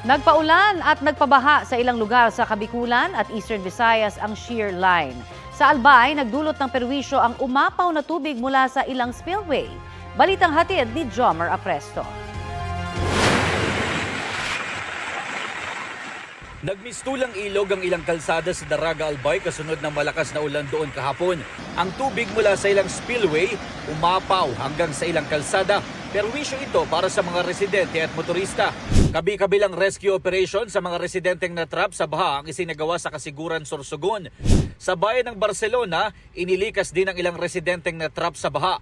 Nagpaulan at nagpabaha sa ilang lugar sa Kabikulan at Eastern Visayas ang shear line. Sa Albay, nagdulot ng perwisyo ang umapaw na tubig mula sa ilang spillway. Balitang hatid ni Jomer Apresto. Nagmistulang ilog ang ilang kalsada sa Daraga, Albay kasunod ng malakas na ulan doon kahapon. Ang tubig mula sa ilang spillway umapaw hanggang sa ilang kalsada. Perwisyo ito para sa mga residente at motorista. Kabi-kabilang rescue operation sa mga residenteng natrap sa baha ang isinagawa sa Kasiguran, Sorsogon. Sa bayan ng Barcelona, inilikas din ang ilang residenteng natrap sa baha.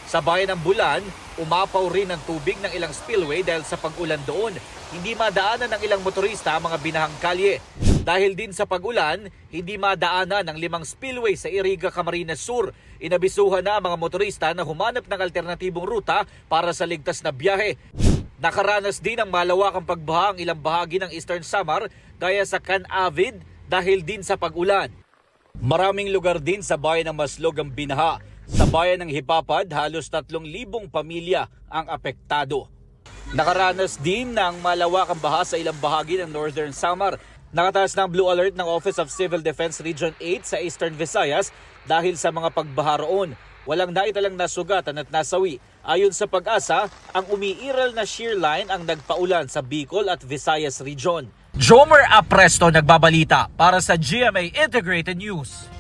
Sa bayan ng Bulan, umapaw rin ang tubig ng ilang spillway dahil sa pag-ulan doon. Hindi madaanan ng ilang motorista ang mga binahang kalye. Dahil din sa pag-ulan, hindi madaanan ang 5 spillway sa Iriga, Camarines Sur. Inabisuhan na ang mga motorista na humanap ng alternatibong ruta para sa ligtas na biyahe. Nakaranas din ng malawakang pagbaha ang ilang bahagi ng Eastern Samar gaya sa Can-Avid dahil din sa pag-ulan. Maraming lugar din sa bayan ng Maslog ang binaha. Sa bayan ng Hipapad, halos 3,000 pamilya ang apektado. Nakaranas din ng malawakang baha sa ilang bahagi ng Northern Samar. Nakataas ng Blue Alert ng Office of Civil Defense Region 8 sa Eastern Visayas dahil sa mga pagbaha roon. Walang naitalang nasugatan at nasawi. Ayon sa Pag-asa, ang umiiral na shear line ang nagpaulan sa Bicol at Visayas Region. Jomer Apresto nagbabalita para sa GMA Integrated News.